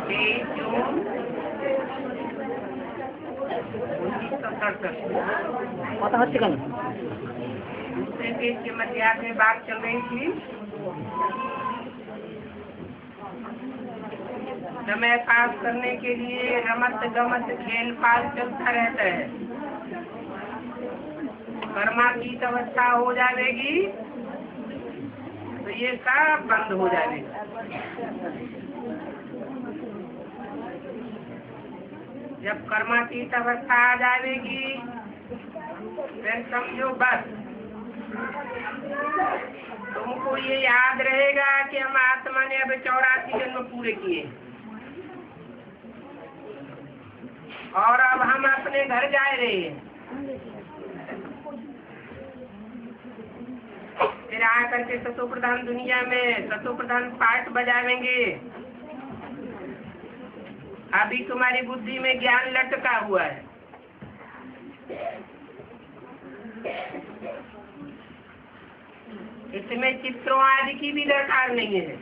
23 जून 1967। दूसरे पेज के मध्याह्न में बात चल रही थी। समय पास करने के लिए रमत गमत खेल पाल चलता रहता है। कर्मातीत अवस्था हो जाएगी तो ये सब बंद हो जाएगा। जब कर्मातीत अवस्था आ जाएगी फिर समझो बस तुमको ये याद रहेगा कि हम आत्मा ने अब 84 जन्म पूरे किए और अब हम अपने घर जा रहे हैं। फिर आकर के सतो प्रधान दुनिया में सतो प्रधान पाठ बजावेंगे। अभी तुम्हारी बुद्धि में ज्ञान लटका हुआ है। इसमें चित्रों आदि की भी दरकार नहीं है।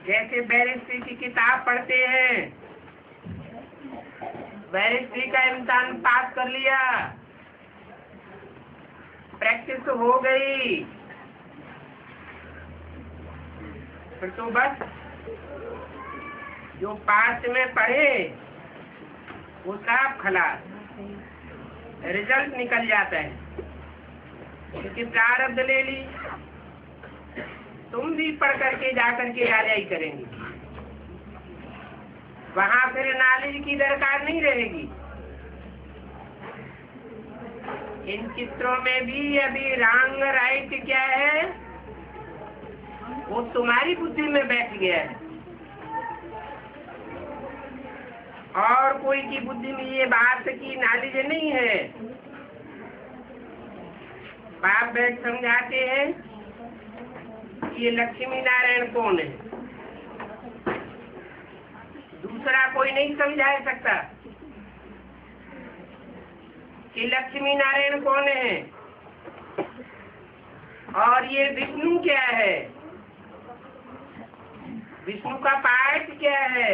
जैसे बैरिस्ट्री की किताब पढ़ते हैं, बैरिस्ट्री का इम्तिहान पास कर लिया, प्रैक्टिस हो गई, फिर तो बस जो पास में पढ़े वो सब खलास, रिजल्ट निकल जाता है। क्योंकि प्रारब्ध ले ली, तुम भी पढ़ करके जाकर के राजा ही करेंगे। वहां फिर नॉलेज की दरकार नहीं रहेगी। इन चित्रों में भी अभी रॉन्ग राइट क्या है वो तुम्हारी बुद्धि में बैठ गया है और कोई की बुद्धि में ये बात की नॉलेज नहीं है। बाप बैठ समझाते हैं ये लक्ष्मी नारायण कौन है, दूसरा कोई नहीं समझा सकता कि लक्ष्मी नारायण कौन है और ये विष्णु क्या है, विष्णु का पाठ क्या है,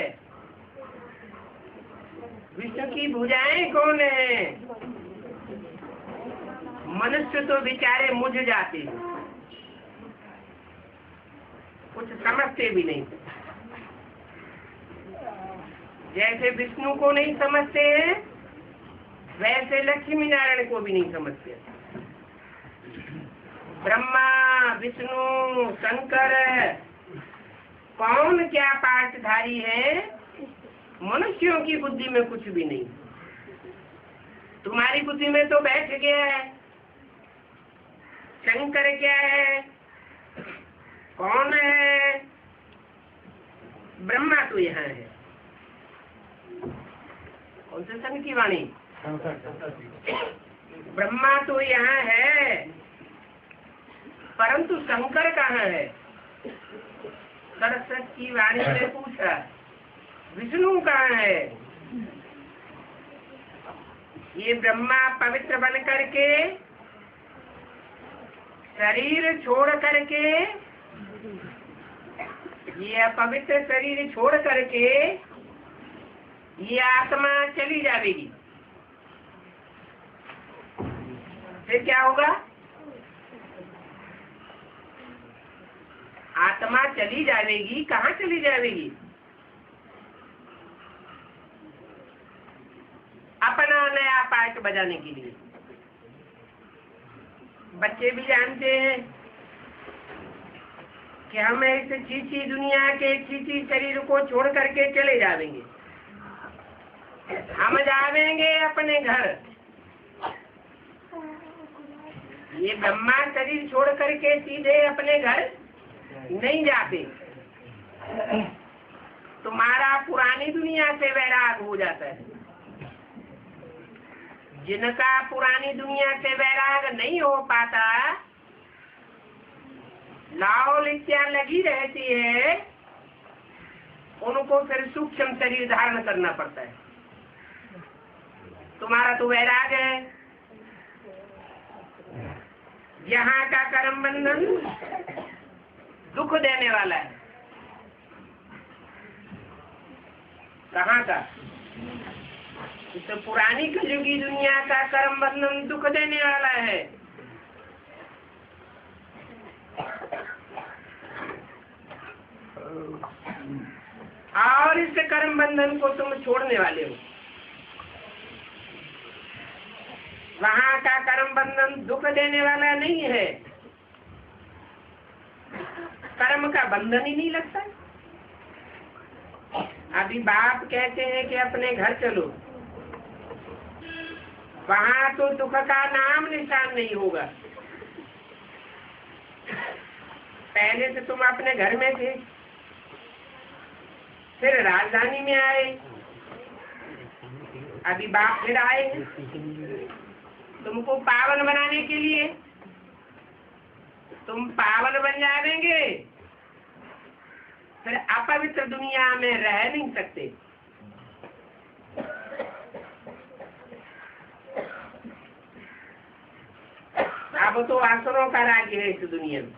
विष्णु की भुजाएं कौन है। मनुष्य तो बेचारे मुझ जाते हैं, कुछ समझते भी नहीं। जैसे विष्णु को नहीं समझते हैं वैसे लक्ष्मी नारायण को भी नहीं समझते। ब्रह्मा विष्णु शंकर कौन क्या पाठधारी है, मनुष्यों की बुद्धि में कुछ भी नहीं। तुम्हारी बुद्धि में तो बैठ गया है। शंकर क्या है, कौन है, ब्रह्मा तो यहाँ है। कौन से संघ की वाणी, ब्रह्मा तो यहाँ है परंतु शंकर कहाँ है। सरस्वती की वाणी ने पूछा विष्णु कहाँ है। ये ब्रह्मा पवित्र बन करके शरीर छोड़ करके, ये अपवित्र शरीर छोड़ करके ये आत्मा चली जाएगी। फिर क्या होगा, आत्मा चली जाएगी। कहाँ चली जाएगी, अपना नया पाठ बजाने के लिए। बच्चे भी जानते हैं कि हम इस चीची दुनिया के चीची शरीर को छोड़ करके चले जाएंगे। हम जाएंगे अपने घर। ये ब्रह्मा शरीर छोड़ करके सीधे अपने घर नहीं जाते। तुम्हारा पुरानी दुनिया से वैराग हो जाता है। जिनका पुरानी दुनिया से वैराग नहीं हो पाता, लाओलित्या लगी रहती है, उनको फिर सूक्ष्म शरीर धारण करना पड़ता है। तुम्हारा तो वैराग है। यहाँ का कर्म बंधन दुख देने वाला है। कहाँ का? तो पुरानी कलयुगी दुनिया का कर्म बंधन दुख देने वाला है। और इस कर्म बंधन को तुम छोड़ने वाले हो। वहाँ का कर्म बंधन दुख देने वाला नहीं है, कर्म का बंधन ही नहीं लगता। अभी बाप कहते हैं कि अपने घर चलो, वहाँ तो दुख का नाम निशान नहीं होगा। पहले से तुम अपने घर में थे, फिर राजधानी में आए, अभी बाप फिर आए तुमको पावन बनाने के लिए। तुम पावन बन जाएंगे, फिर अपवित्र दुनिया में रह नहीं सकते। अब तो असुरों का राज्य है इस दुनिया में।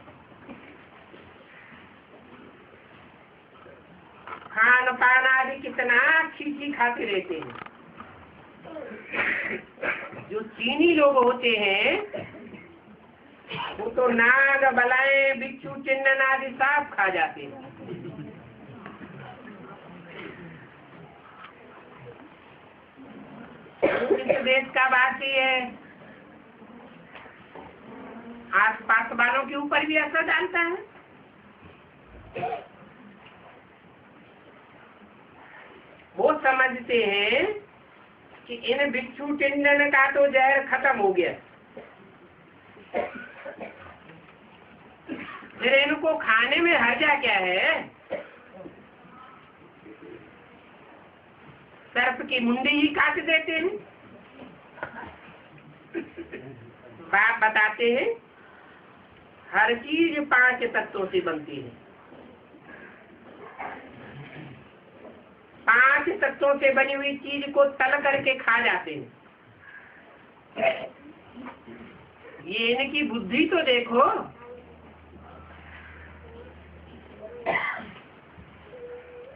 खान पान आदि कितना अच्छी खाते रहते हैं। जो चीनी लोग होते हैं वो तो नाग बलाएं बिच्छू चिन्नन आदि सांप खा जाते हैं। इस देश का वासी है, आस पास वालों के ऊपर भी असर डालता है। वो समझते हैं कि इन बिच्छू चिंडन का तो जहर खत्म हो गया, फिर इनको खाने में हर्जा क्या है? सर्प की मुंडी ही काट देते हैं। बाप बताते हैं हर चीज 5 तत्वों से बनती है। 5 तत्वों से बनी हुई चीज को तल करके खा जाते हैं। ये इनकी बुद्धि तो देखो।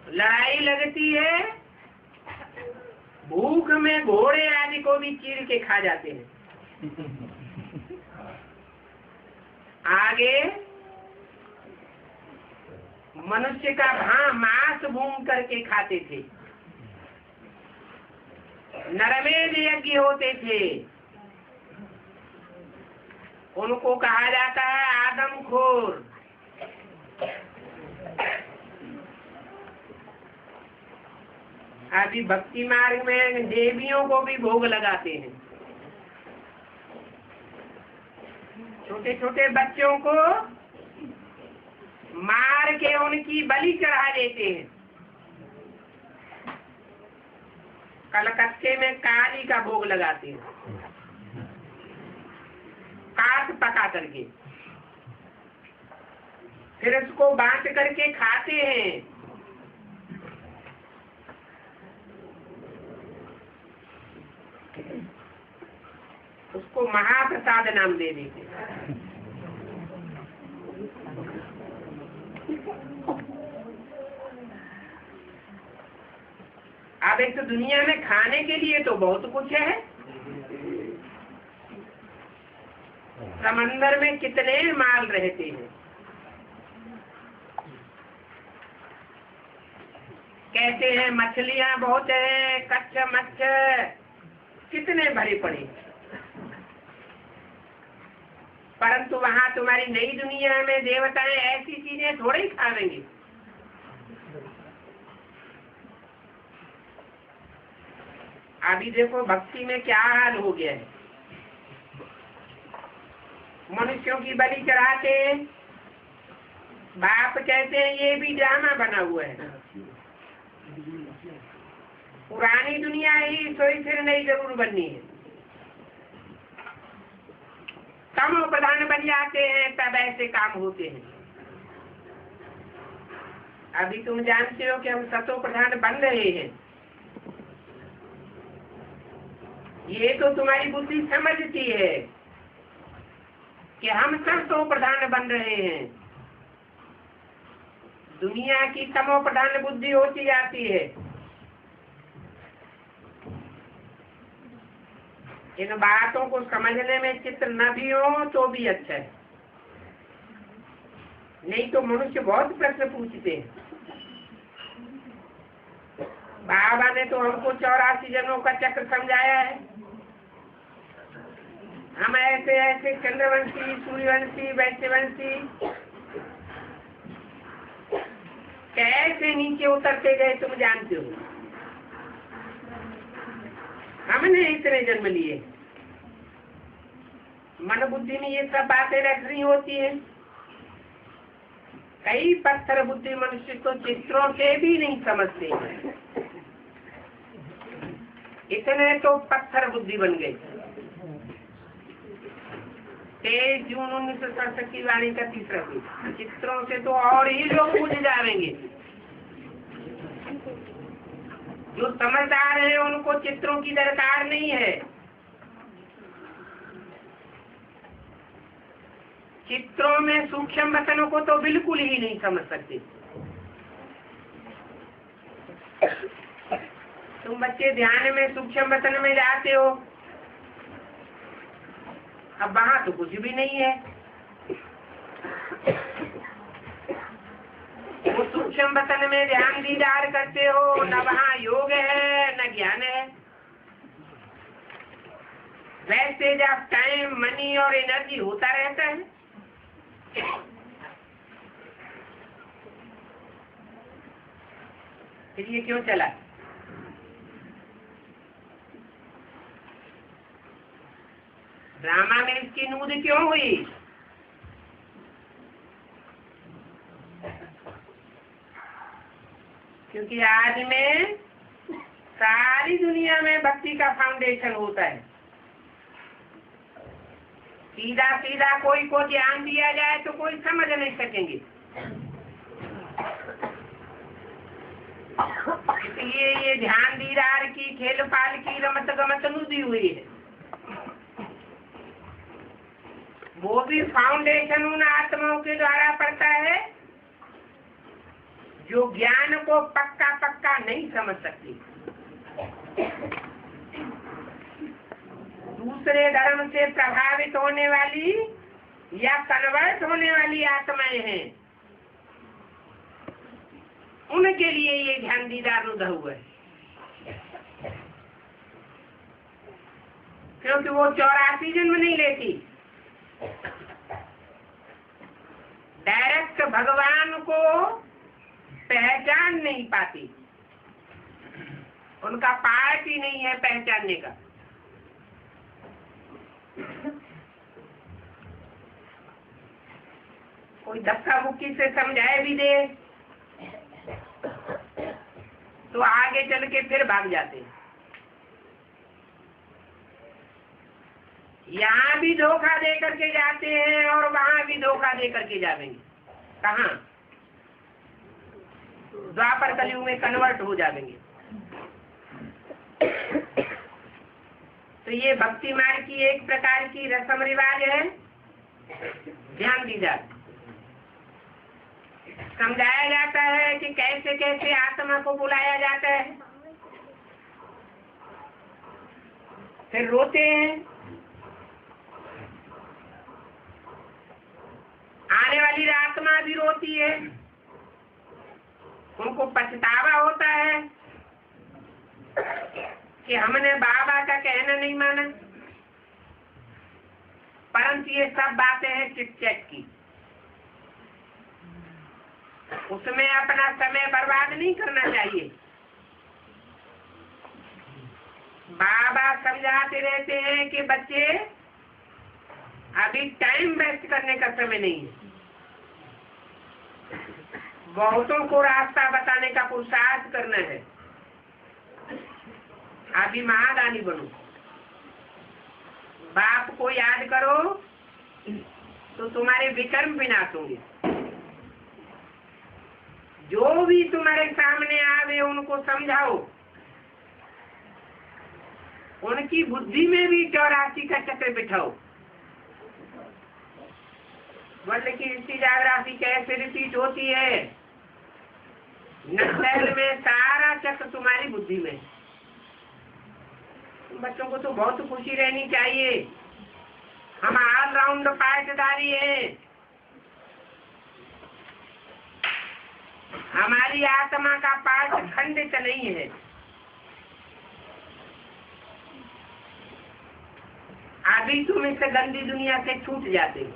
लड़ाई लगती है, भूख में घोड़े आदि को भी चीर के खा जाते हैं। आगे मनुष्य का मांस भून करके खाते थे। नरमेध यज्ञ होते थे, उनको कहा जाता है आदमखोर। अभी भक्ति मार्ग में देवियों को भी भोग लगाते हैं। छोटे छोटे बच्चों को मार के उनकी बलि चढ़ा देते हैं। कलकत्ते में काली का भोग लगाते हैं, काट पका करके, फिर उसको बांट करके खाते हैं। उसको महाप्रसाद नाम दे देते। अब एक तो दुनिया में खाने के लिए तो बहुत कुछ है। समंदर में कितने माल रहते हैं। कहते हैं मछलियां बहुत है, कच्चा मच्छर कितने भरे पड़े, परंतु वहां तुम्हारी नई दुनिया में देवताएं ऐसी चीजें थोड़े ही खावेंगे। अभी देखो भक्ति में क्या हाल हो गया है। मनुष्यों की बलि चढ़ाते, बाप कहते हैं ये भी ड्रामा बना हुआ है। पुरानी दुनिया ही सोई फिर नई जरूर बननी है। तमो प्रधान बन जाते हैं तब ऐसे काम होते हैं। अभी तुम जानते हो कि हम सतो प्रधान बन रहे हैं। ये तो तुम्हारी बुद्धि समझती है कि हम सतो प्रधान बन रहे हैं। दुनिया की तमो प्रधान बुद्धि होती जाती है। इन बातों को समझने में चित्र न भी हो तो भी अच्छा है, नहीं तो मनुष्य बहुत प्रश्न पूछते हैं। बाबा ने तो हमको 84 जन्मों का चक्र समझाया है। हम ऐसे ऐसे चंद्रवंशी, सूर्यवंशी, वैश्यवंशी कैसे नीचे उतरते गए तुम जानते हो। हमने इतने जन्म लिए, मन बुद्धि में ये सब बातें रख रही होती है। कई पत्थर बुद्धि मनुष्य तो चित्रों से भी नहीं समझते, इतने तो पत्थर बुद्धि बन गई। 23 जून 1967 की वाणी का तीसरा पृष्ठ। चित्रों से तो और ही लोग बुझ जाएंगे। जो समझदार है उनको चित्रों की दरकार नहीं है। चित्रों में सूक्ष्म वचनों को तो बिल्कुल ही नहीं समझ सकते। तुम बच्चे ध्यान में सूक्ष्म वचन में जाते हो, अब वहां तो कुछ भी नहीं है। वो सूक्ष्म वचन में ध्यान दीदार करते हो, न वहाँ योग है न ज्ञान है। वैसे जब टाइम, मनी और एनर्जी होता रहता है। फिर ये क्यों चला? ड्रामा में इसकी नूद क्यों हुई? क्योंकि आज में सारी दुनिया में भक्ति का फाउंडेशन होता है। सीधा सीधा कोई को ध्यान दिया जाए तो कोई समझ नहीं सकेंगे। इसलिए ये ध्यान दीदार की, खेल पाल की, रमत गमत नूदी हुई है। वो भी फाउंडेशन उन आत्माओं के द्वारा पड़ता है जो ज्ञान को पक्का पक्का नहीं समझ सकती। दूसरे धर्म से प्रभावित होने वाली या कन्वर्ट होने वाली आत्माएं हैं, उनके लिए ये ध्यान दीदार रुदा हुआ है। क्योंकि वो 84 जन्म नहीं लेती, डायरेक्ट भगवान को पहचान नहीं पाती। उनका पार्ट ही नहीं है पहचानने का। कोई धक्का मुक्की से समझाए भी दे तो आगे चल के फिर भाग जाते हैं। यहाँ भी धोखा दे करके जाते हैं और वहां भी धोखा दे करके जाएंगे। कहाँ? द्वापर कलयुग में कन्वर्ट हो जाएंगे। तो ये भक्ति मार्ग की एक प्रकार की रस्म रिवाज है। ध्यान दीजिए, समझाया जाता है कि कैसे कैसे आत्मा को बुलाया जाता है, फिर रोते हैं। आने वाली आत्मा भी रोती है, उनको पछतावा होता है कि हमने बाबा का कहना नहीं माना। परंतु ये सब बातें हैं चिट चैट की, उसमें अपना समय बर्बाद नहीं करना चाहिए। बाबा समझाते रहते हैं कि बच्चे अभी टाइम वेस्ट करने का समय नहीं है। बहुतों को रास्ता बताने का पुरुषार्थ करना है। अभी महादानी बनो, बाप को याद करो तो तुम्हारे विकर्म विनाश होंगे। जो भी तुम्हारे सामने आवे उनको समझाओ, उनकी बुद्धि में भी 84 का चक्र बिठाओ। बोले कि इसकी जागृति कैसे रिपीट होती है? नक्सल में सारा चक्र तुम्हारी बुद्धि में। बच्चों को तो बहुत खुशी रहनी चाहिए, हम ऑलराउंड पाठधारी हैं। हमारी आत्मा का पाठ खंडित नहीं है। अभी तुम इस गंदी दुनिया से छूट जाते हो।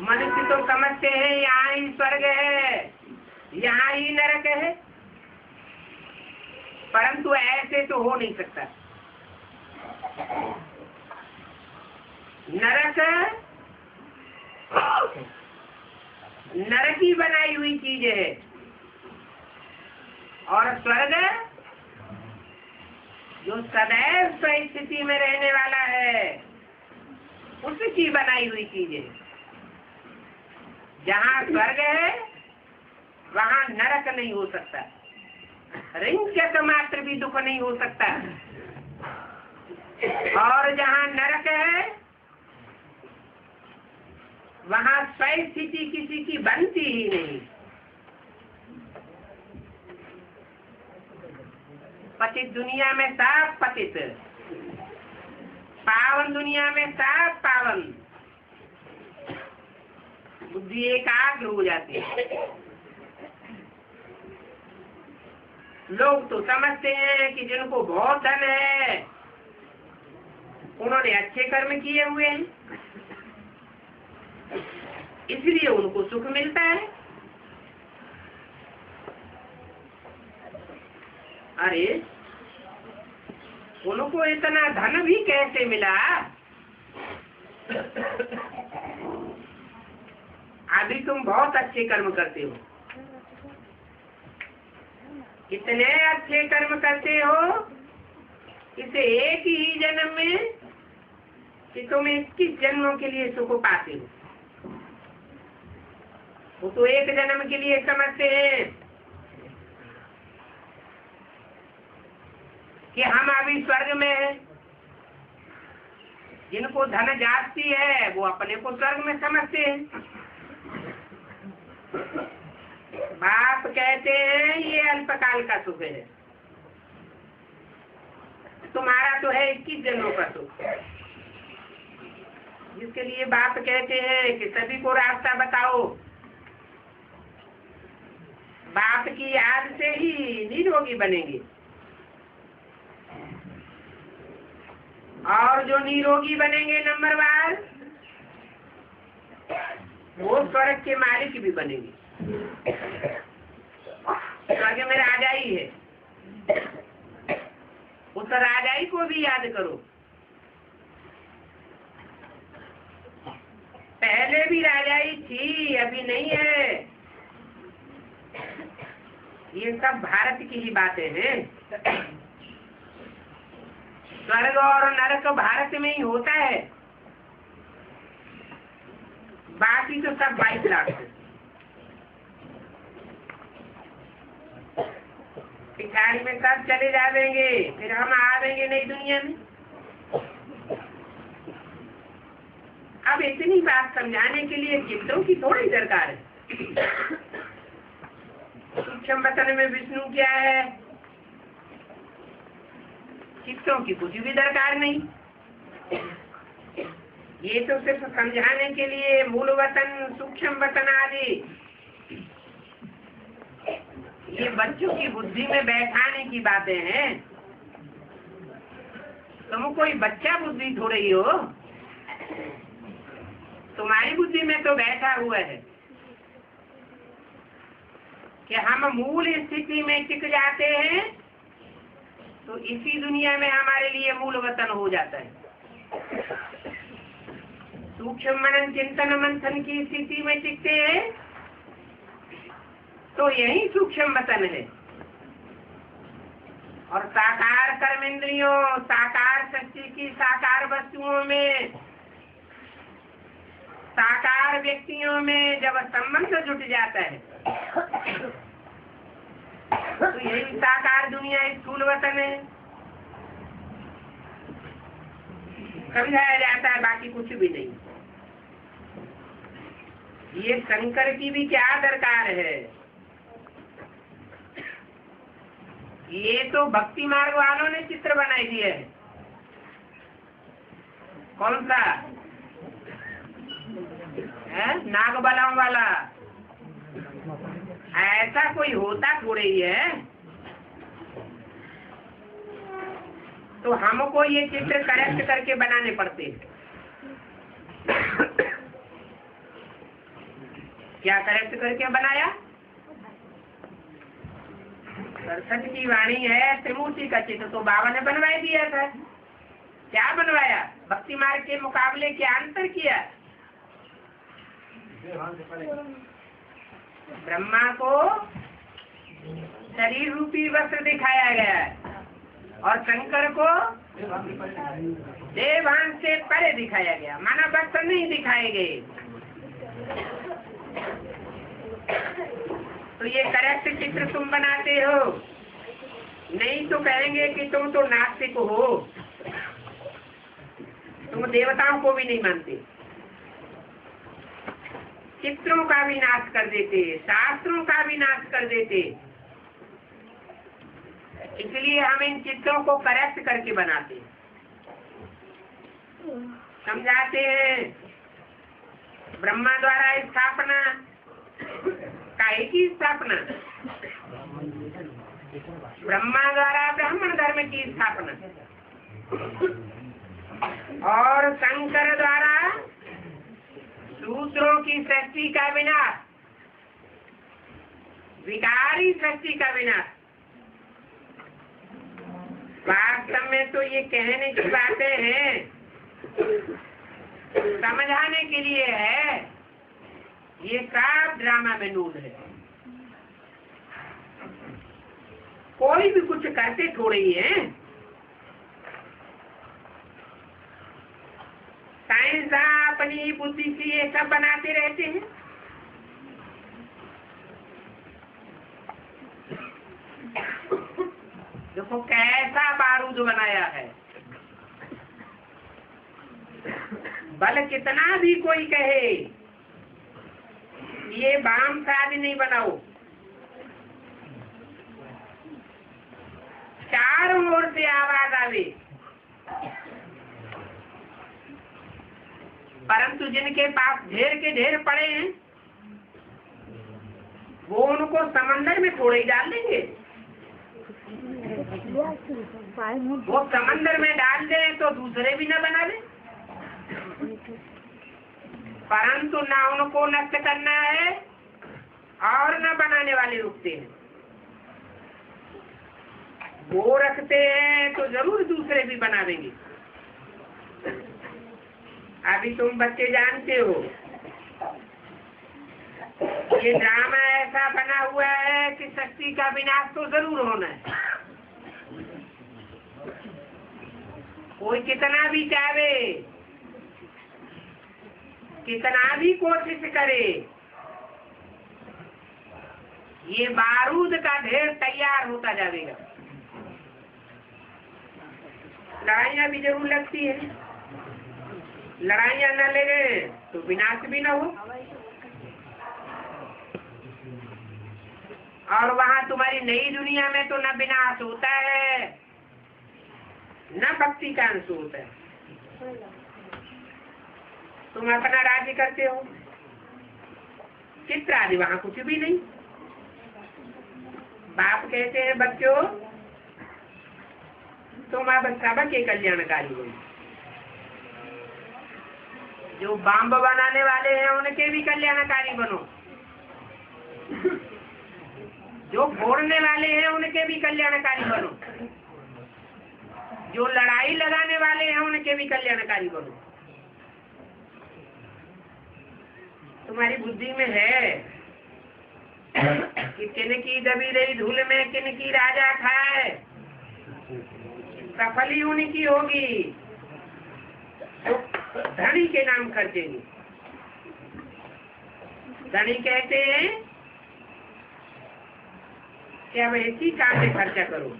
मनुष्य तो समझते हैं यहाँ ही स्वर्ग है, यहाँ ही नरक है, परंतु ऐसे तो हो नहीं सकता। नरक ही बनाई हुई चीज है, और स्वर्ग जो सदैव स्थिति में रहने वाला है, उसकी बनाई हुई चीज है। जहाँ स्वर्ग है वहाँ नरक नहीं हो सकता, रिंचक मात्र भी दुख नहीं हो सकता, और जहाँ नरक है वहाँ स्थिति किसी की बनती ही नहीं। पतित दुनिया में सब पतित, पावन दुनिया में सब पावन। बुद्धि एकाग्र हो जाती है। लोग तो समझते हैं कि जिनको बहुत धन है उन्होंने अच्छे कर्म किए हुए हैं, इसलिए उनको सुख मिलता है। अरे उनको इतना धन भी कैसे मिला? अभी तुम बहुत अच्छे कर्म करते हो, इतने अच्छे कर्म करते हो इसे एक ही जन्म में कि तुम 21 जन्मों के लिए सुख पाते हो। वो तो एक जन्म के लिए समझते हैं कि हम अभी स्वर्ग में हैं। जिनको धन जाती है वो अपने को स्वर्ग में समझते हैं। बाप कहते हैं ये अल्पकाल का सुख है, तुम्हारा तो है 21 जन्मों का सुख। जिसके लिए बाप कहते हैं कि सभी को रास्ता बताओ। बाप की याद से ही निरोगी बनेंगे, और जो निरोगी बनेंगे नंबरवार, वो स्वर्ग के मालिक भी बनेंगे। स्वर्ग में राजाई है, उस राजाई को भी याद करो। पहले भी राजाई थी, अभी नहीं है। ये सब भारत की ही बातें हैं। स्वर्ग और नरक भारत में ही होता है, बाकी तो सब 22 लाख है। पिछाड़ी में सब चले जाएंगे, फिर हम आवेंगे नई दुनिया में। अब इतनी बात समझाने के लिए चित्तों की थोड़ी दरकार है। सूक्ष्म वतन में विष्णु क्या है, चित्तों की कुछ भी दरकार नहीं। ये तो सिर्फ समझाने के लिए मूल वतन, सूक्ष्म वतन आदि ये बच्चों की बुद्धि में बैठाने की बातें हैं। तुम कोई बच्चा बुद्धि थोड़ी ही हो, तुम्हारी बुद्धि में तो बैठा हुआ है कि हम मूल स्थिति में टिक जाते हैं तो इसी दुनिया में हमारे लिए मूल वतन हो जाता है। सूक्ष्म मनन चिंतन मंथन की स्थिति में टिकते हैं तो यही सूक्ष्म वतन है। और साकार कर्मेंद्रियों, साकार शक्ति की साकार वस्तुओं में, साकार व्यक्तियों में जब संबंध जुट जाता है तो यही साकार दुनिया स्थूल वतन है, समझाया जाता है, बाकी कुछ भी नहीं। ये शंकर की भी क्या दरकार है? ये तो भक्ति मार्ग वालों ने चित्र बनाई दिया है। कौन सा है? नागबलम वाला। ऐसा कोई होता थोड़े ही है। तो हमको ये चित्र करेक्ट करके बनाने पड़ते हैं। क्या करेक्ट करके बनाया? सरस्वती की वाणी है, त्रिमूर्ति का चित्र तो बाबा ने बनवाई दिया था। क्या बनवाया? भक्ति मार्ग के मुकाबले क्या अंतर किया? ब्रह्मा को शरीर रूपी वस्त्र दिखाया गया है और शंकर को देवांश से परे दिखाया गया, मानव वस्त्र नहीं दिखाए गए। तो ये करेक्ट चित्र तुम बनाते हो, नहीं तो कहेंगे कि तुम तो नास्तिक हो, तुम देवताओं को भी नहीं मानते। चित्रों का भी नाश कर देते, शास्त्रों का भी नाश कर देते। इसलिए हम इन चित्रों को करेक्ट करके बनाते, समझाते हैं। ब्रह्मा द्वारा स्थापना, काहे की स्थापना? ब्रह्मा द्वारा ब्राह्मण धर्म की स्थापना और शंकर द्वारा शूद्रों की सृष्टि का विनाश, विकारी सृष्टि का विनाश। वास्तव में तो ये कहने की बातें हैं, समझाने के लिए है। ये सब ड्रामा में नूड है। कोई भी कुछ करते थोड़े ही है। साइंस अपनी बुद्धि से ये सब बनाते रहते हैं। देखो कैसा बारूद बनाया है। बल कितना भी कोई कहे ये बाम शादी नहीं बनाओ, चारों ओर से आवाज आवे, परंतु जिनके पास ढेर के ढेर पड़े हैं वो उनको समंदर में थोड़े ही डाल देंगे। वो समंदर में डाल दे तो दूसरे भी न बना ले, परंतु ना उनको नष्ट करना है और न बनाने वाले रुकते हैं। वो रखते हैं तो जरूर दूसरे भी बना देंगे। अभी तुम बच्चे जानते हो ये ड्रामा ऐसा बना हुआ है कि शक्ति का विनाश तो जरूर होना है। कोई कितना भी चाहे, कितना भी कोशिश करे, ये बारूद का ढेर तैयार होता जाएगा। लड़ाइयाँ भी जरूर लगती है, लड़ाइयाँ न लगे तो विनाश भी न हो। और वहाँ तुम्हारी नई दुनिया में तो न विनाश होता है न भक्ति का अंश होता है। तुम अपना राज्य करते हो, चित्र आदि वहाँ कुछ भी नहीं। बाप कहते हैं बच्चों तुम अब सबके कल्याणकारी हो। जो बम बनाने वाले हैं उनके भी कल्याणकारी बनो, जो फोड़ने वाले हैं उनके भी कल्याणकारी बनो, जो लड़ाई लगाने वाले हैं उनके भी कल्याणकारी बनो। तुम्हारी बुद्धि में है कि किन की दबी रही धूल में किन की राजा खाए, सफली उनकी होगी तो धनी के नाम खर्चेंगे। धनी कहते हैं कि अब इसी काम में खर्चा करो।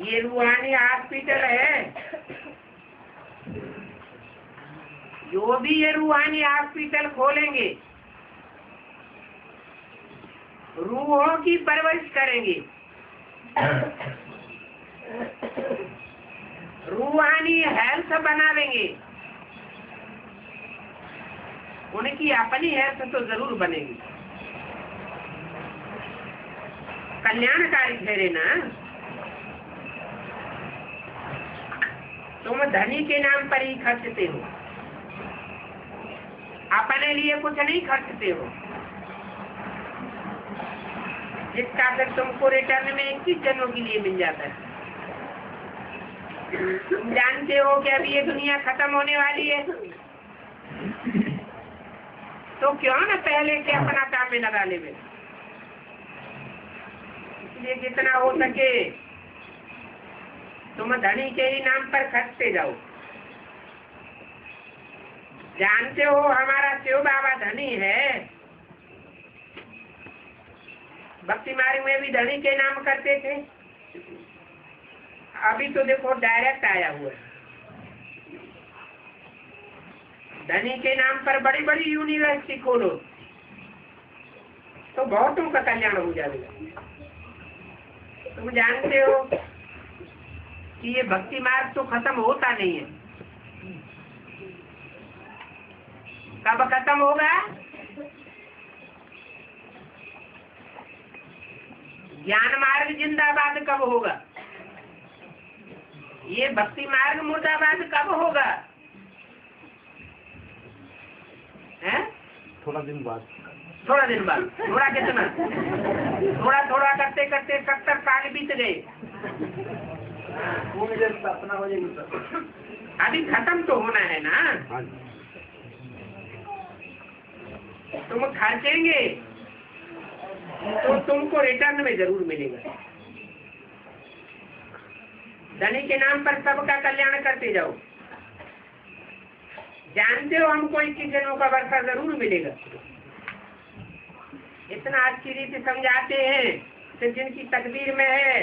ये रूहानी हॉस्पिटल है, जो भी ये रूहानी हॉस्पिटल खोलेंगे रूहों की परवरिश करेंगे, रूहानी हेल्थ बनावेंगे। उनकी अपनी हेल्थ तो जरूर बनेगी, कल्याणकारी ठहरे ना। तुम धनी के नाम पर ही खर्चते हो, अपने लिए कुछ नहीं खर्चते हो, जिसका फिर तुमको रिटर्न में 21 जन्मों के लिए मिल जाता है। तुम जानते हो कि अभी ये दुनिया खत्म होने वाली है, तो क्यों न पहले से अपना काम में लगा ले। इसलिए जितना हो सके तुम धनी के ही नाम पर खर्चते जाओ। जानते हो हमारा शिव बाबा धनी है, भक्ति मार्ग में भी धनी के नाम करते थे। अभी तो देखो डायरेक्ट आया हुआ है, धनी के नाम पर बड़ी बड़ी यूनिवर्सिटी खोलो तो बहुतों का कल्याण हो जाएगा। तुम जानते हो कि ये भक्ति मार्ग तो खत्म होता नहीं है। कब खत्म होगा? ज्ञान मार्ग जिंदाबाद कब होगा? ये भक्ति मार्ग मुर्दाबाद कब होगा? है? थोड़ा दिन बाद। थोड़ा दिन बाद। थोड़ा कितना? थोड़ा थोड़ा करते करते 70 साल बीत गए। स्थापना हो जाएगी। अभी खत्म तो होना है ना। तुम खर्चेंगे तो तुमको रिटर्न में जरूर मिलेगा। धनी के नाम पर सबका कल्याण करते जाओ। जानते हो हमको 21 जन्मों का वर्षा जरूर मिलेगा। इतना अच्छी रीति समझाते हैं कि जिनकी तकदीर में है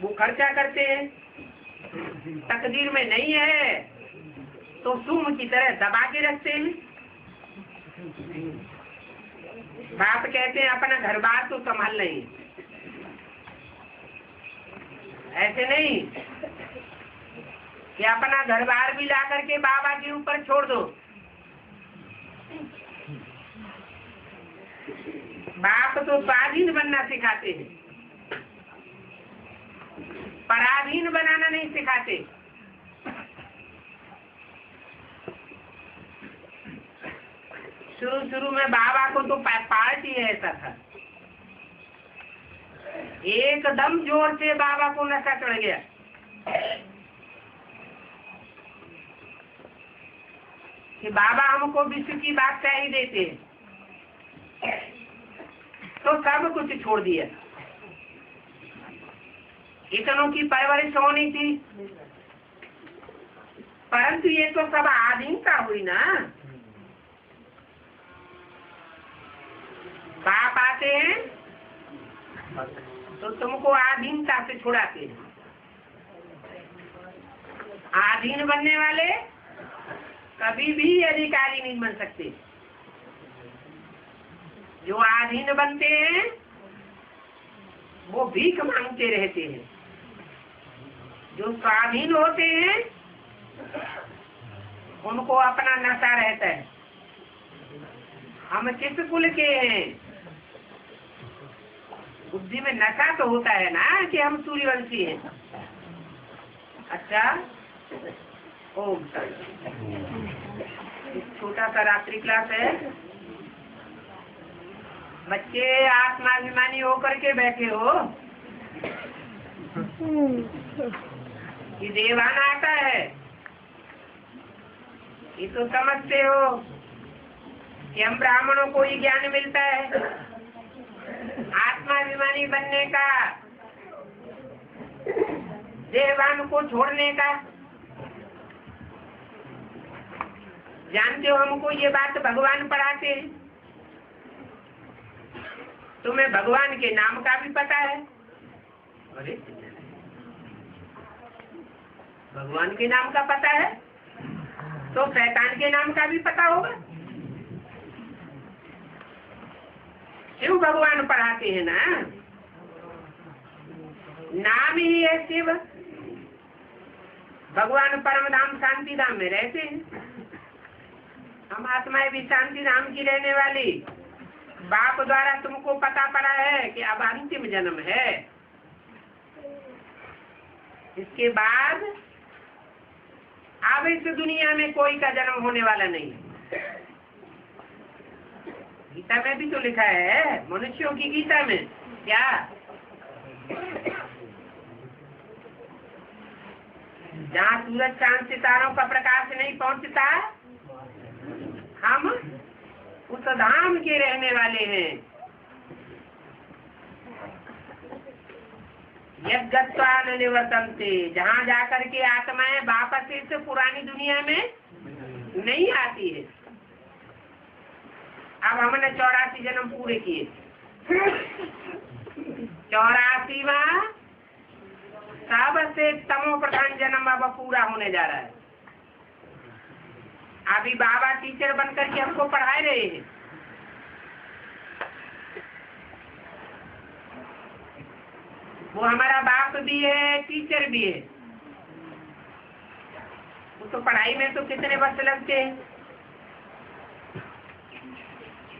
वो खर्चा करते हैं, तकदीर में नहीं है तो सूम की तरह दबा के रखते हैं। बाप कहते हैं अपना घर बार तो संभाल नहीं, ऐसे नहीं कि अपना घर बार भी ला करके बाबा के ऊपर छोड़ दो। बाप तो स्वाधीन बनना सिखाते हैं, पराधीन बनाना नहीं सिखाते। शुरू में बाबा को तो पार्टी ऐसा था, एकदम जोर से बाबा को नशा चढ़ गया। कि बाबा हमको विश्व की बात ही देते, तो सब कुछ छोड़ दिया। इतनों की परवरिश होनी थी, परंतु ये तो सब आधीनता हुई ना। बाप आते हैं तो तुमको आधीनता से छुड़ाते हैं। आधीन बनने वाले कभी भी अधिकारी नहीं बन सकते। जो आधीन बनते हैं वो भीख मांगते रहते हैं। जो स्वाधीन होते हैं उनको अपना नशा रहता है। हम किस कुल के हैं? बुद्धि में नशा तो होता है ना कि हम सूर्यवंशी हैं। अच्छा, ओम छोटा सा रात्रि क्लास है। बच्चे आत्माभिमानी होकर के बैठे हो कि देवाना आता है। ये तो समझते हो कि हम ब्राह्मणों को ही ज्ञान मिलता है आत्माभिमानी बनने का, देवान को छोड़ने का। जानते हो हमको ये बात भगवान पढ़ाते हैं। तुम्हें भगवान के नाम का भी पता है? अरे भगवान के नाम का पता है तो शैतान के नाम का भी पता होगा। शिव भगवान पढ़ाते हैं ना, नाम ही है शिव। भगवान परम धाम शांति धाम में रहते हैं। हम आत्माएं भी शांति धाम की रहने वाली। बाप द्वारा तुमको पता पड़ा है कि अब अंतिम जन्म है, इसके बाद अब इस दुनिया में कोई का जन्म होने वाला नहीं। गीता में भी तो लिखा है, मनुष्यों की गीता में क्या, जहाँ सूरज चांद सितारों का प्रकाश नहीं पहुँचता, हम उस धाम के रहने वाले हैं। यद्गत्वा न निवर्तन्ते, जहाँ जाकर के आत्माएं वापस इस पुरानी दुनिया में नहीं आती है। अब हमने 84 जन्म पूरे किए, 84वां सबसे तमो प्रधान जन्म अब पूरा होने जा रहा है। अभी बाबा टीचर बनकर के हमको पढ़ा रहे हैं। वो हमारा बाप भी है, टीचर भी है। वो तो पढ़ाई में तो कितने वर्ष लगते हैं,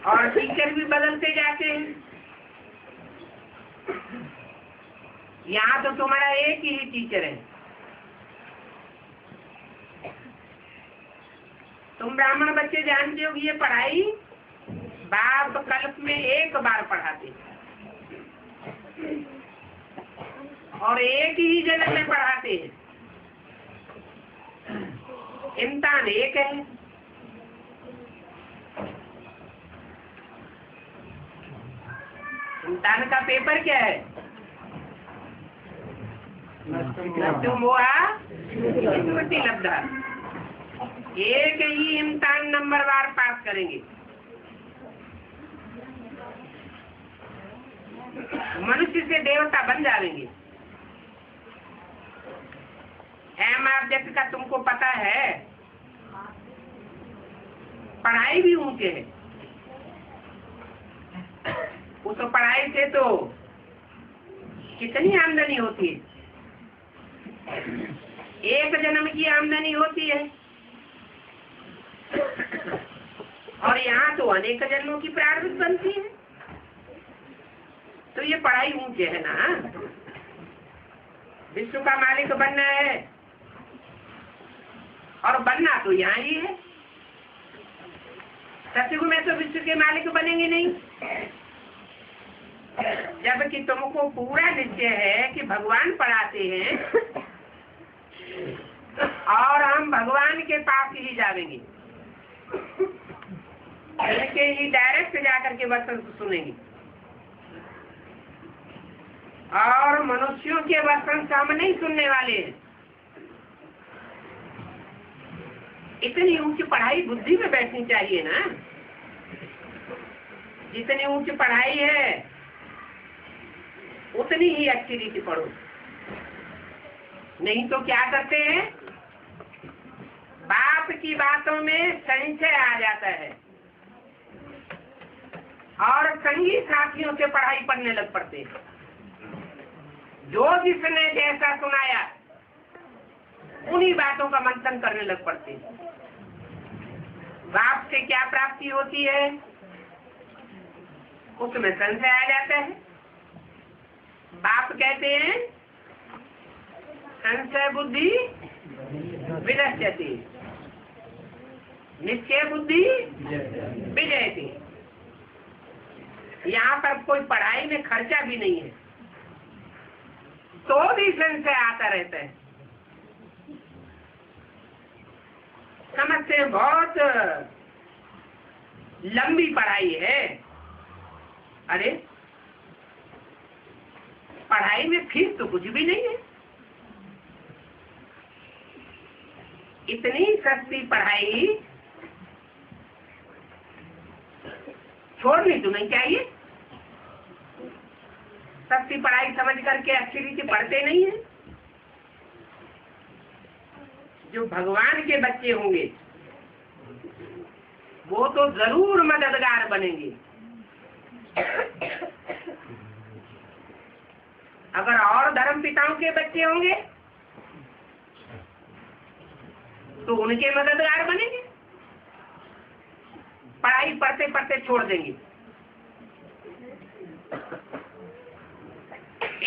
और टीचर भी बदलते जाते हैं। यहाँ तो तुम्हारा एक ही टीचर है। तुम ब्राह्मण बच्चे जानते हो कि ये पढ़ाई बाप कल्प में एक बार पढ़ाते और एक ही जन्म में पढ़ाते हैं। इम्तिहान एक है। इम्तिहान का पेपर क्या है? लब्धा। एक ही इम्तिहान नंबर वार पास करेंगे। मनुष्य से देवता बन जाएंगे। एम ऑब्जेक्ट का तुमको पता है, पढ़ाई भी ऊंचे है। उस पढ़ाई से तो कितनी आमदनी होती है, एक जन्म की आमदनी होती है, और यहाँ तो अनेक जन्मों की प्रारब्ध बनती है। तो ये पढ़ाई ऊंचे है ना। विश्व का मालिक बनना है, और बनना तो यहाँ ही है। सतयुग में तो विश्व के मालिक बनेंगे नहीं, जबकि तुमको पूरा निश्चय है कि भगवान पढ़ाते हैं और हम भगवान के पास ही जाएंगे, इनके ही डायरेक्ट जाकर के वचन सुनेंगे। और मनुष्यों के वचन से हम नहीं सुनने वाले हैं। इतनी ऊंची पढ़ाई बुद्धि में बैठनी चाहिए ना। जितनी ऊंची पढ़ाई है उतनी ही अच्छी रीति पढ़ो। नहीं तो क्या करते हैं, बाप की बातों में संशय आ जाता है और संगी साथियों से पढ़ाई पढ़ने लग पड़ते हैं। जो जिसने जैसा सुनाया उन्हीं बातों का मंथन करने लग पड़ते हैं। बाप से क्या प्राप्ति होती है, उसमें संशय आ जाता है। बाप कहते हैं संशय बुद्धि विनश्यति, निश्चय बुद्धि विजयति। यहाँ पर कोई पढ़ाई में खर्चा भी नहीं है, तो भी संशय आता रहता है। समझते हैं बहुत लंबी पढ़ाई है। अरे पढ़ाई में फीस तो कुछ भी नहीं है। इतनी सस्ती पढ़ाई छोड़नी तो नहीं चाहिए। सस्ती पढ़ाई समझ करके अच्छी रीति पढ़ते नहीं है। जो भगवान के बच्चे होंगे वो तो जरूर मददगार बनेंगे। अगर और धर्म पिताओं के बच्चे होंगे तो उनके मददगार बनेंगे, पढ़ाई पढ़ते पढ़ते छोड़ देंगे,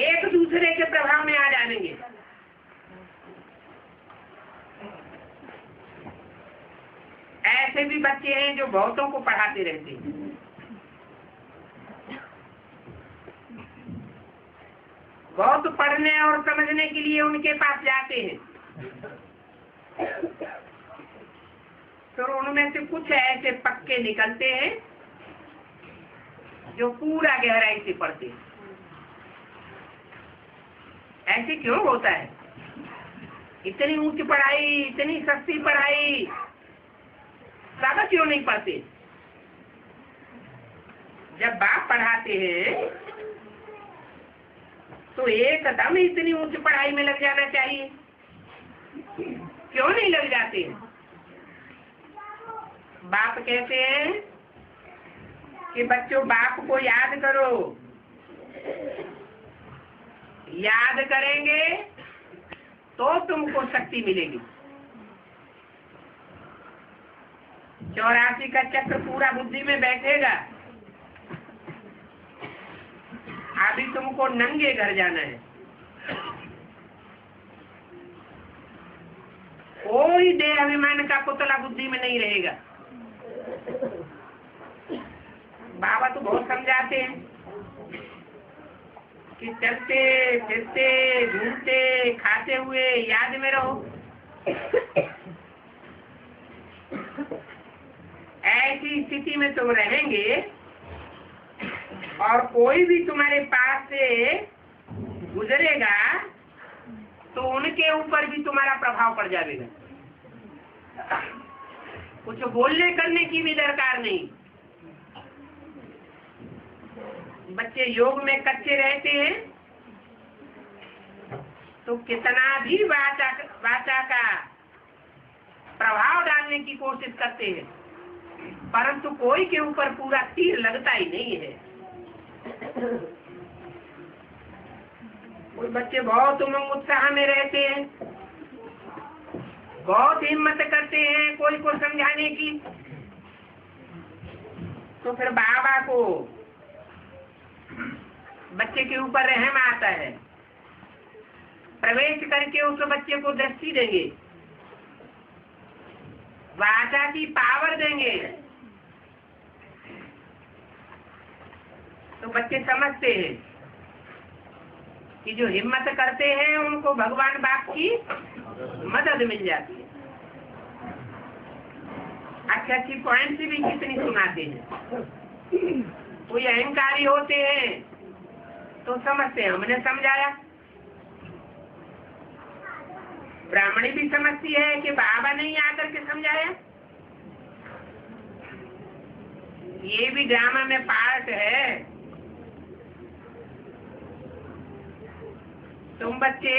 एक दूसरे के प्रभाव में आ जाएंगे। ऐसे भी बच्चे हैं जो बहुतों को पढ़ाते रहते हैं। बहुत पढ़ने और समझने के लिए उनके पास जाते हैं, तो उनमें से कुछ ऐसे पक्के निकलते हैं जो पूरा गहराई से पढ़ते हैं। ऐसे क्यों होता है? इतनी ऊंची पढ़ाई, इतनी सस्ती पढ़ाई, सब क्यों नहीं पढ़ते? जब बाप पढ़ाते हैं तो एकदम इतनी ऊंची पढ़ाई में लग जाना चाहिए, क्यों नहीं लग जाते? बाप कहते हैं कि बच्चों बाप को याद करो, याद करेंगे तो तुमको शक्ति मिलेगी। 84 का चक्र पूरा बुद्धि में बैठेगा। अभी तुमको नंगे घर जाना है, कोई देह अभिमान का पुतला बुद्धि में नहीं रहेगा। बाबा तो बहुत समझाते हैं कि चलते फिरते घूमते खाते हुए याद में रहो। ऐसी स्थिति में तुम रहेंगे और कोई भी तुम्हारे पास से गुजरेगा तो उनके ऊपर भी तुम्हारा प्रभाव पड़ जाएगा। कुछ बोलने करने की भी दरकार नहीं। बच्चे योग में कच्चे रहते हैं तो कितना भी वाचा का प्रभाव डालने की कोशिश करते हैं, परंतु कोई के ऊपर पूरा तीर लगता ही नहीं है। कोई बच्चे बहुत उमंग उत्साह में रहते हैं, बहुत हिम्मत करते हैं कोई को समझाने की, तो फिर बाबा को बच्चे के ऊपर रहम आता है, प्रवेश करके उस बच्चे को दृष्टि देंगे, वाचा की पावर देंगे, तो बच्चे समझते हैं कि जो हिम्मत करते हैं उनको भगवान बाप की मदद मिल जाती है। अच्छी अच्छी पॉइंट भी कितनी सुनाते हैं। कोई अहंकारी होते हैं तो समझते हैं हमने समझाया। ब्राह्मणी भी समझती है कि बाबा ने आकर के समझाया। ये भी ड्रामा में पार्ट है। तुम बच्चे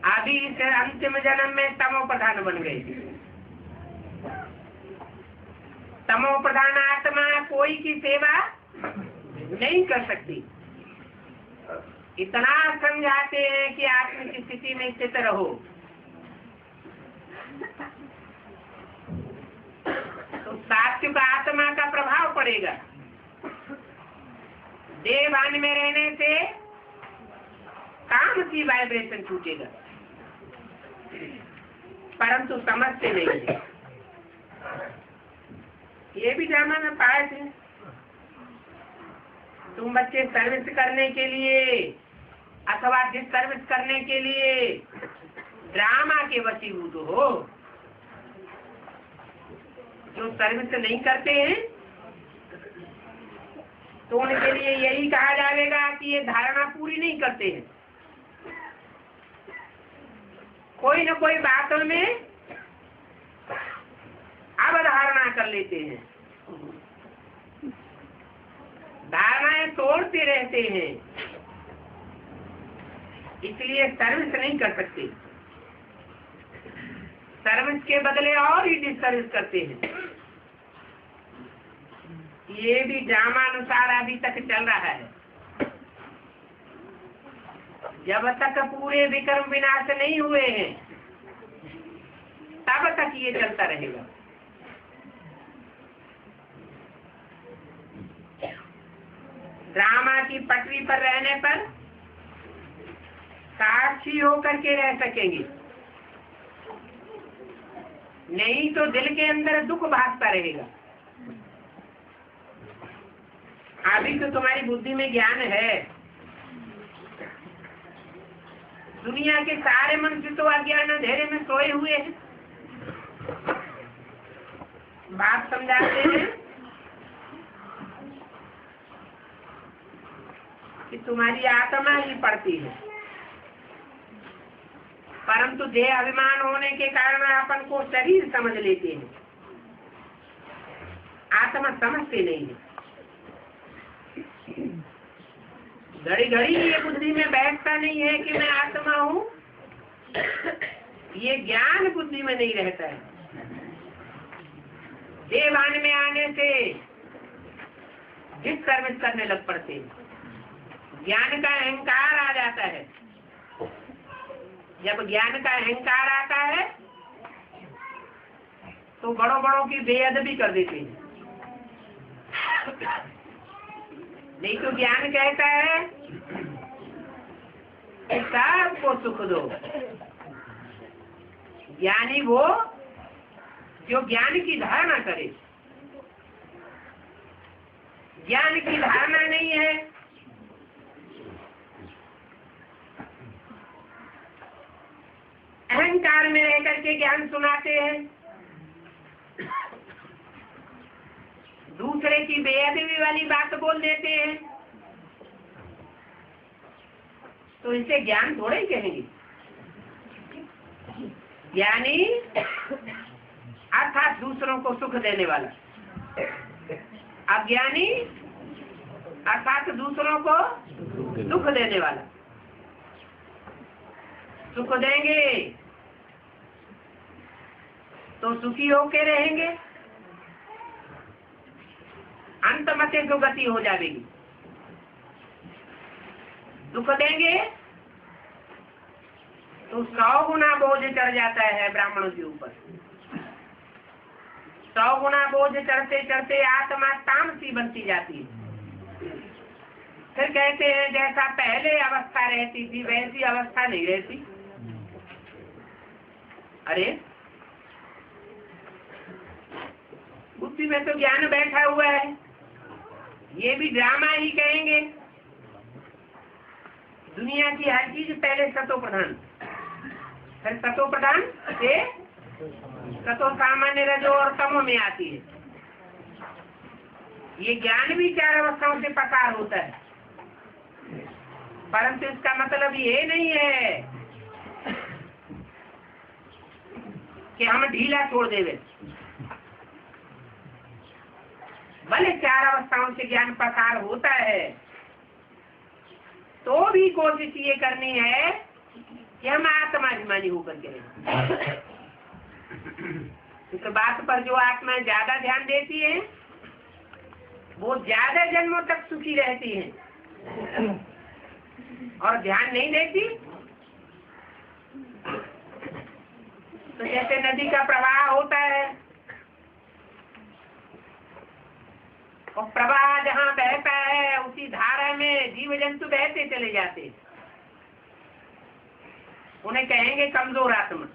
अभी इस अंतिम जन्म में तमो प्रधान बन गए। तमो प्रधान आत्मा कोई की सेवा नहीं कर सकती। इतना समझाते हैं कि आत्म की स्थिति में स्थित रहो, तो सात्विक आत्मा का प्रभाव पड़ेगा। देवान में रहने से काम की वाइब्रेशन छूटेगा, परंतु समझते नहीं है। ये भी ड्रामा में पार्ट है। तुम बच्चे सर्विस करने के लिए अथवा डिस सर्विस करने के लिए ड्रामा के वशीभूत हो। जो सर्विस नहीं करते हैं तो उनके लिए यही कहा जाएगा कि ये धारणा पूरी नहीं करते हैं। कोई न कोई बातों में अवधारणा कर लेते हैं, धारणाएं तोड़ते रहते हैं, इसलिए सर्विस नहीं कर सकते। सर्विस के बदले और ही डिसर्विस करते हैं। ये भी ड्रामानुसार अभी तक चल रहा है। जब तक पूरे विक्रम विनाश नहीं हुए हैं तब तक ये चलता रहेगा। ड्रामा की पटरी पर रहने पर साक्षी होकर के रह सकेंगे, नहीं तो दिल के अंदर दुख भागता रहेगा। अभी तो तुम्हारी बुद्धि में ज्ञान है, दुनिया के सारे मनुष्य तो अज्ञान अंधेरे में सोए हुए हैं। बात समझाते हैं कि तुम्हारी आत्मा ही पड़ती है, परंतु देह अभिमान होने के कारण अपन को शरीर समझ लेते हैं, आत्मा समझते नहीं है। घड़ी घड़ी ये बुद्धि में बैठता नहीं है कि मैं आत्मा हूँ, ये ज्ञान बुद्धि में नहीं रहता है। देवान में आने से जिस सर्विस करने लग पड़ते हैं, ज्ञान का अहंकार आ जाता है। जब ज्ञान का अहंकार आता है तो बड़ों बड़ों की बेअदबी कर देते हैं। नहीं तो ज्ञान कहता है कि सबको सुख दो। ज्ञानी वो जो ज्ञान की धारणा करे। ज्ञान की धारणा नहीं है, अहंकार में रह करके ज्ञान सुनाते हैं, दूसरे की बेअदबी वाली बात बोल देते हैं, तो इसे ज्ञान थोड़े ही कहेंगे। ज्ञानी अर्थात दूसरों को सुख देने वाला, अज्ञानी अर्थात दूसरों को दुख देने वाला। सुख देंगे तो सुखी होके रहेंगे, अंत में से जो गति हो जाएगी। दुख देंगे तो 100 गुना बोझ चढ़ जाता है ब्राह्मणों के ऊपर। 100 गुना बोझ चढ़ते चढ़ते आत्मा तामसी बनती जाती है। फिर कहते हैं जैसा पहले अवस्था रहती थी वैसी अवस्था नहीं रहती। अरे बुद्धि में तो ज्ञान बैठा हुआ है, ये भी ड्रामा ही कहेंगे। दुनिया की हर चीज पहले सतो प्रधान, फिर सतो प्रधान से सतो सामान्य रजो और तमो में आती है। ये ज्ञान भी 4 अवस्थाओं से पसार होता है, परंतु इसका मतलब ये नहीं है कि हम ढीला छोड़ देवे। भले 4 अवस्थाओं से ज्ञान पसार होता है तो भी कोशिश ये करनी है कि हम आत्माभिमानी होकर के रहें। इस बात पर जो आत्मा ज्यादा ध्यान देती है वो ज्यादा जन्मों तक सुखी रहती है, और ध्यान नहीं देती तो जैसे नदी का प्रवाह होता है और प्रवाह जहाँ बहता है उसी धारा में जीव जंतु बहते चले जाते, उन्हें कहेंगे कमजोर आत्मा।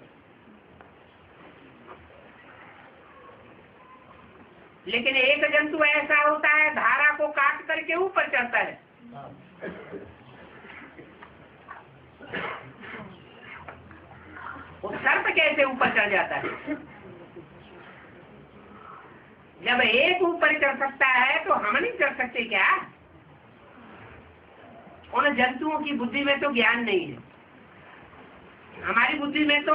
लेकिन एक जंतु ऐसा होता है धारा को काट करके ऊपर चढ़ता है। वो सर्प कैसे ऊपर चढ़ जाता है? जब एक ऊपर चढ़ सकता है तो हम नहीं चढ़ सकते क्या? उन जंतुओं की बुद्धि में तो ज्ञान नहीं है, हमारी बुद्धि में तो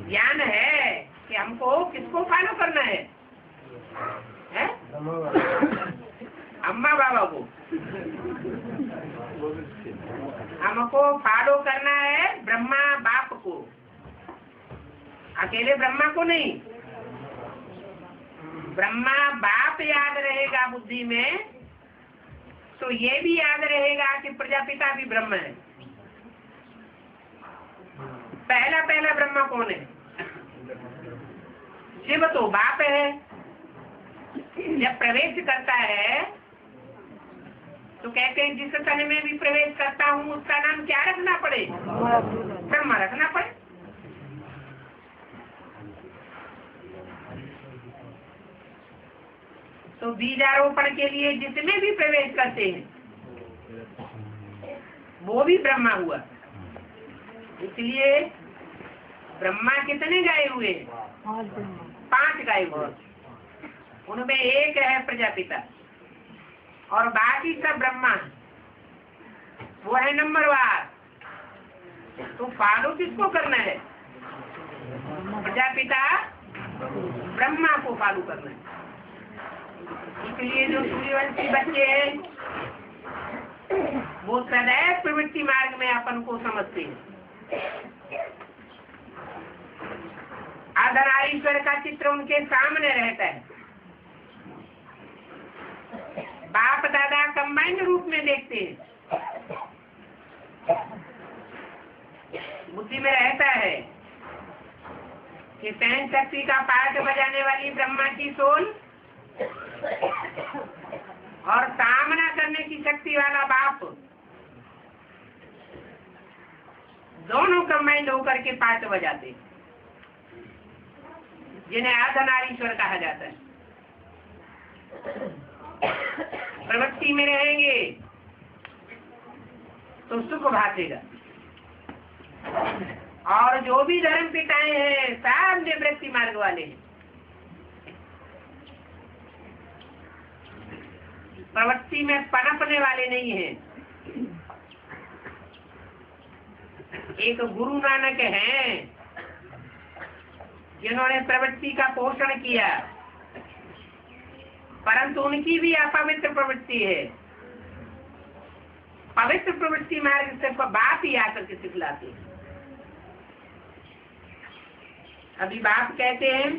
ज्ञान है कि हमको किसको फॉलो करना है, अम्मा बाबा को हमको फॉलो करना है, ब्रह्मा बाप को, अकेले ब्रह्मा को नहीं। ब्रह्मा बाप याद रहेगा बुद्धि में, तो ये भी याद रहेगा कि प्रजापिता भी ब्रह्म है। पहला पहला ब्रह्मा कौन है? शिव तो बाप है। जब प्रवेश करता है तो कहते हैं जिस तन में भी प्रवेश करता हूँ उसका नाम क्या रखना पड़े? ब्रह्मा रखना पड़े। तो बीजारोपण के लिए जितने भी प्रवेश करते हैं वो भी ब्रह्मा हुआ। इसलिए ब्रह्मा कितने गाये हुए? 5 गाये हुए। उनमें एक है प्रजापिता और बाकी सब ब्रह्मा, वो है नंबरवार। तो फॉलो किसको करना है? प्रजापिता ब्रह्मा को फॉलो करना है। इसलिए जो सूर्यवंशी बच्चे हैं वो सदैव प्रवृत्ति मार्ग में अपन को समझते हैं। अर्धनारीश्वर का चित्र उनके सामने रहता है। बाप दादा कंबाइंड रूप में देखते हैं। बुद्धि में रहता है कि सहन शक्ति का पाठ बजाने वाली ब्रह्मा की सोल और सामना करने की शक्ति वाला बाप, दोनों कंबाइंड होकर के पाठ बजाते, जिन्हें अर्धनारीश्वर कहा जाता है। प्रवृत्ति में रहेंगे तो सुख भागेगा। और जो भी धर्म पिताएं हैं सब निवृत्ति मार्ग वाले हैं। प्रवृत्ति में पनपने वाले नहीं हैं। एक गुरु नानक हैं जिन्होंने प्रवृत्ति का पोषण किया, परंतु उनकी भी अपवित्र प्रवृत्ति है। पवित्र प्रवृत्ति मार्ग से बाप ही आकर के सिखलाते हैं। अभी बाप कहते हैं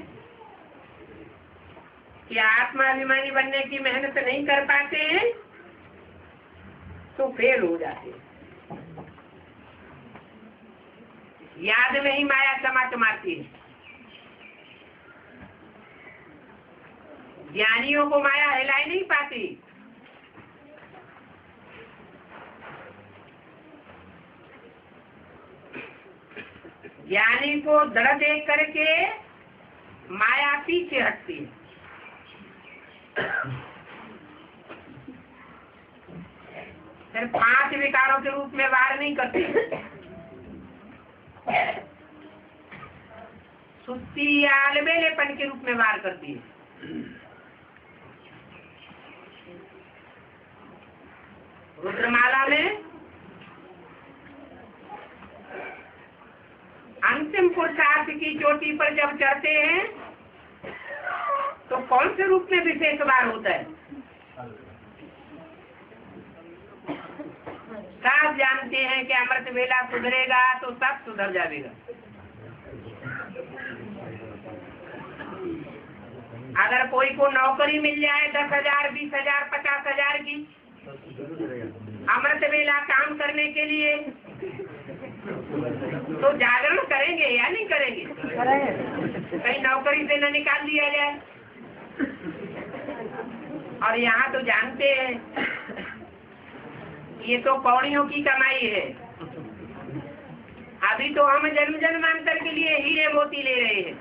कि आत्माभिमानी बनने की मेहनत नहीं कर पाते हैं तो फेल हो जाते हैं। याद में ही माया चमक मारती है। ज्ञानियों को माया हिला ही नहीं पाती। ज्ञानी को दृढ़ देख करके माया पीछे हटती है। फिर 5 विकारों के रूप में वार नहीं करती। सुस्ती या अलबेलेपन के रूप में वार करती है। रुद्रमाला में अंतिम पुरुषार्थ की चोटी पर जब चढ़ते हैं तो कौन से रूप में विशेष वार होता है? सब जानते हैं कि अमृत वेला सुधरेगा तो सब सुधर जाएगा। अगर कोई को नौकरी मिल जाए 10,000, 20,000, 50,000 की अमृत वेला काम करने के लिए, तो जागरण करेंगे या नहीं करेंगे? कहीं नौकरी से न निकाल दिया जाए। और यहाँ तो जानते हैं ये तो पौड़ियों की कमाई है। अभी तो हम जन्म जन्मांतर के लिए हीरे मोती ले रहे हैं,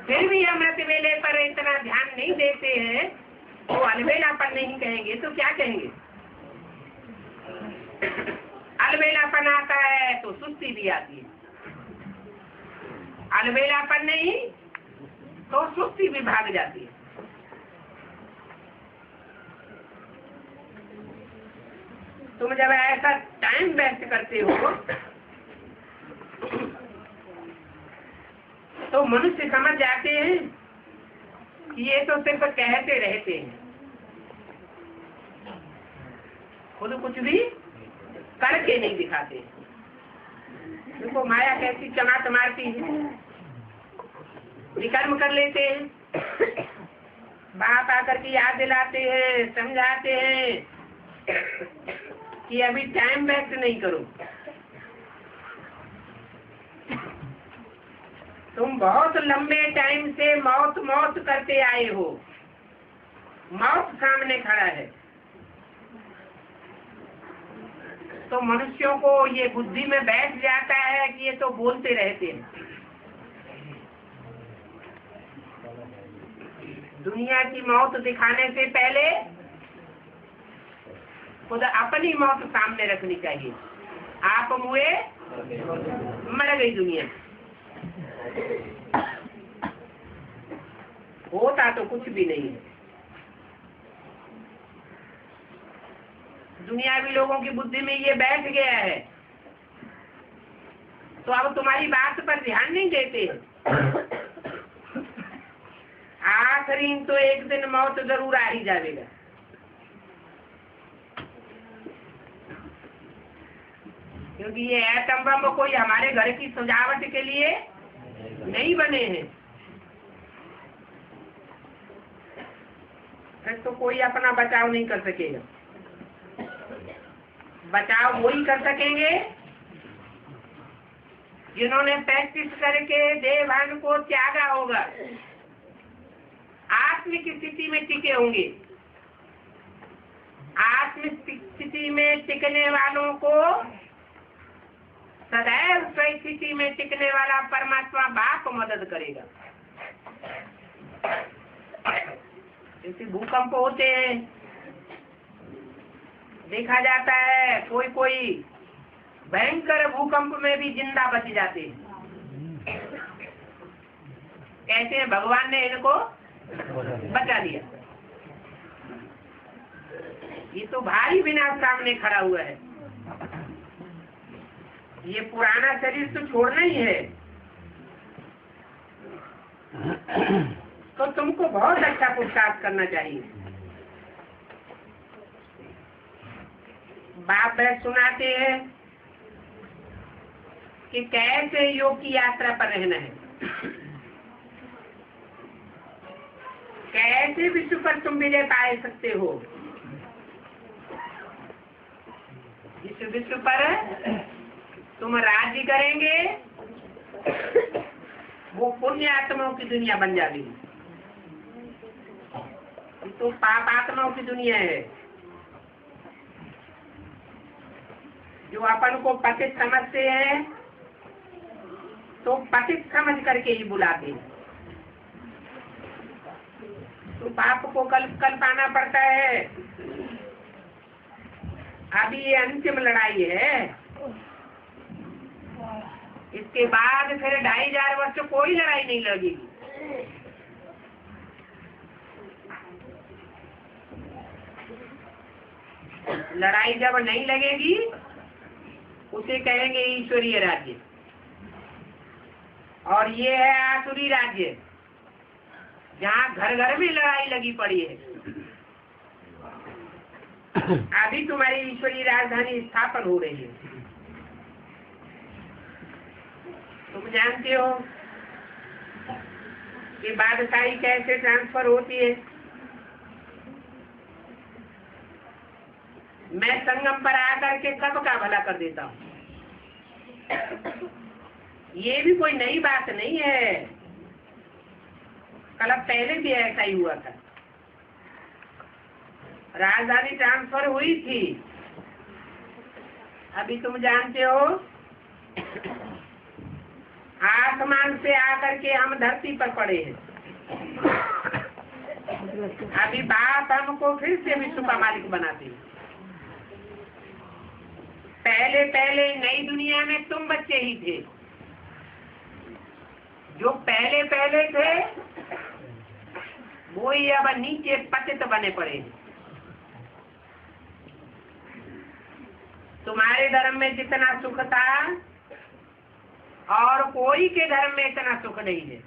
फिर भी अमृत वेले पर इतना ध्यान नहीं देते हैं। तो अलबेलापन नहीं कहेंगे तो क्या कहेंगे? अलबेलापन आता है तो सुस्ती भी आती है। अलबेलापन नहीं तो सुस्ती भी भाग जाती है। तुम जब ऐसा टाइम वेस्ट करते हो तो मनुष्य समझ जाते हैं कि ये तो सिर्फ कहते रहते हैं, खुद कुछ भी करके नहीं दिखाते। देखो माया कैसी चमाट मारती है। विकर्म कर लेते हैं, बाप आकर के याद दिलाते हैं, समझाते हैं कि अभी टाइम वेस्ट नहीं करो। तुम बहुत लंबे टाइम से मौत मौत करते आए हो, मौत सामने खड़ा है। तो मनुष्यों को ये बुद्धि में बैठ जाता है कि ये तो बोलते रहते हैं। दुनिया की मौत दिखाने से पहले खुद अपनी मौत सामने रखनी चाहिए। आप मुए मर गई दुनिया, होता तो कुछ भी नहीं है। दुनियावी लोगों की बुद्धि में ये बैठ गया है, तो अब तुम्हारी बात पर ध्यान नहीं देते। आखिरी तो एक दिन मौत जरूर आ ही जाएगा। क्योंकि ये एटम बम कोई हमारे घर की सजावट के लिए नहीं बने हैं। फिर तो कोई अपना बचाव नहीं कर सकेगा। बचाव वही कर सकेंगे जिन्होंने प्रैक्टिस करके देवान को त्यागा होगा, आत्मिक स्थिति में टिके होंगे। आत्मिक स्थिति में टिकने वालों को सदैव स्थिति में टिकने वाला परमात्मा बाप मदद करेगा। जैसे भूकंप होते हैं, देखा जाता है कोई कोई भयंकर भूकंप में भी जिंदा बच जाते हैं। कहते हैं भगवान ने इनको बचा दिया। ये तो भारी विनाश सामने खड़ा हुआ है। ये पुराना शरीर तो छोड़ना ही है। तो तुमको बहुत अच्छा पुरुषार्थ करना चाहिए। बाप सुनाते हैं कि कैसे योग की यात्रा पर रहना है, कैसे विश्व पर तुम विजय पा सकते हो। इस विश्व पर तुम राज्य करेंगे, वो पुण्य आत्माओं की दुनिया बन जाएगी। तो पाप आत्माओं की दुनिया है, जो अपन को पतित समझते हैं तो पतित समझ करके ही बुलाते हैं। तो पाप को कल पाना पड़ता है। अभी ये अंतिम लड़ाई है, इसके बाद फिर 2500 वर्ष कोई लड़ाई नहीं लगेगी। लड़ाई जब नहीं लगेगी उसे कहेंगे ईश्वरीय राज्य, और ये है आसुरी राज्य, जहाँ घर घर में लड़ाई लगी पड़ी है। अभी तुम्हारी ईश्वरीय राजधानी स्थापन हो रही है। तुम जानते हो कि बादशाही कैसे ट्रांसफर होती है। मैं संगम पर आकर के सबका भला कर देता हूँ। ये भी कोई नई बात नहीं है, कल पहले भी ऐसा ही हुआ था। राजधानी ट्रांसफर हुई थी। अभी तुम जानते हो आसमान से आकर के हम धरती पर पड़े हैं। अभी बाप हमको फिर से विश्व का मालिक बनाते हैं। पहले पहले नई दुनिया में तुम बच्चे ही थे। जो पहले पहले थे वो ही अब नीचे पतित बने पड़े हैं। तुम्हारे धर्म में जितना सुख था और कोई के धर्म में इतना सुख नहीं है।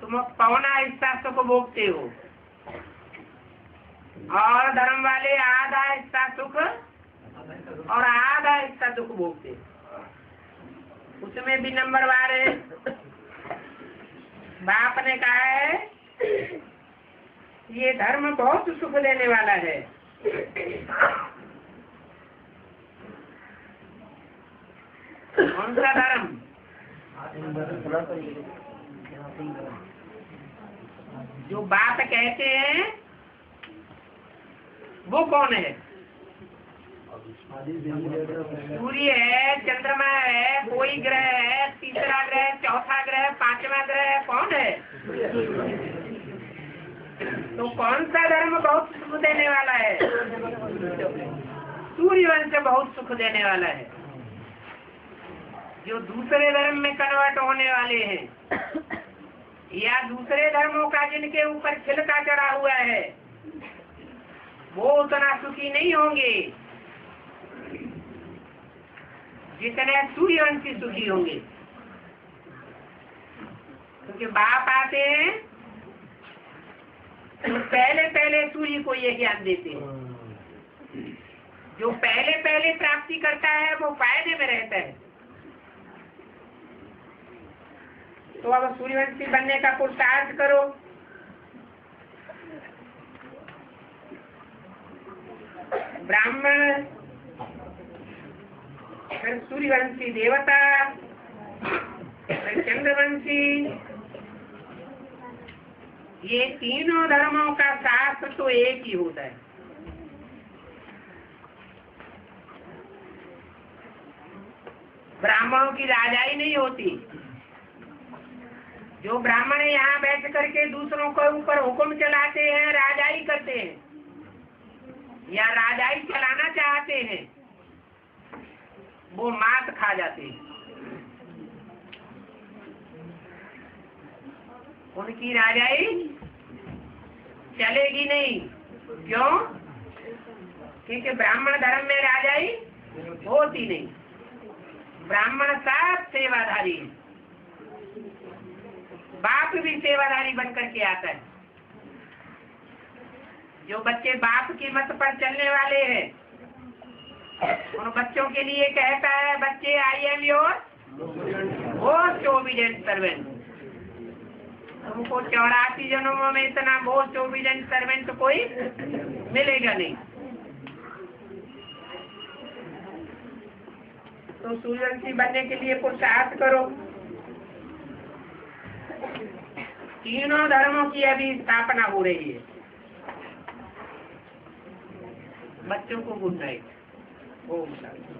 तुम पौना हिस्सा सुख भोगते हो और धर्म वाले आधा हिस्सा सुख और आधा हिस्सा दुख भोगते हो। उसमें भी नंबरवार है। बाप ने कहा है ये धर्म बहुत सुख देने वाला है। कौन सा धर्म? जो बात कहते हैं वो कौन है? सूर्य है, चंद्रमा है, कोई ग्रह है, तीसरा ग्रह, चौथा ग्रह, पांचवा ग्रह, कौन है? तो कौन सा धर्म बहुत सुख देने वाला है? सूर्यवंश बहुत सुख देने वाला है। जो दूसरे धर्म में कन्वर्ट होने वाले हैं या दूसरे धर्मों का जिनके ऊपर छिलका चढ़ा हुआ है वो उतना सुखी नहीं होंगे जितने सूर्यवंशी सुखी होंगे। क्योंकि बाप आते हैं तो पहले पहले सूर्य को ये ज्ञान देते हैं। जो पहले पहले प्राप्ति करता है वो फायदे में रहता है। तो अब सूर्यवंशी बनने का पुरुषार्थ करो। ब्राह्मण, फिर सूर्यवंशी देवता, फिर चंद्रवंशी, ये तीनों धर्मों का शास्त्र तो एक ही होता है। ब्राह्मणों की राजाई नहीं होती। जो ब्राह्मण यहाँ बैठ करके दूसरों के ऊपर हुक्म चलाते हैं, राजाई करते हैं या राजाई चलाना चाहते हैं, वो मात खा जाते हैं। उनकी राजाई चलेगी नहीं। क्यों? क्योंकि ब्राह्मण धर्म में राजाई होती नहीं। ब्राह्मण सब सेवाधारी है। बाप भी सेवाधारी बनकर के आता है। जो बच्चे बाप की मत पर चलने वाले हैं उन बच्चों के लिए कहता है, बच्चे I am your most obedient servant. तुमको 84 जन्मों में इतना मोस्ट ओबीडिएंट सर्वेंट कोई मिलेगा नहीं। तो सूर्यवंशी बनने के लिए पुरुषार्थ करो। तीनों धर्मों की अभी स्थापना हो रही है। बच्चों को गुड नाइट। ओम शांति।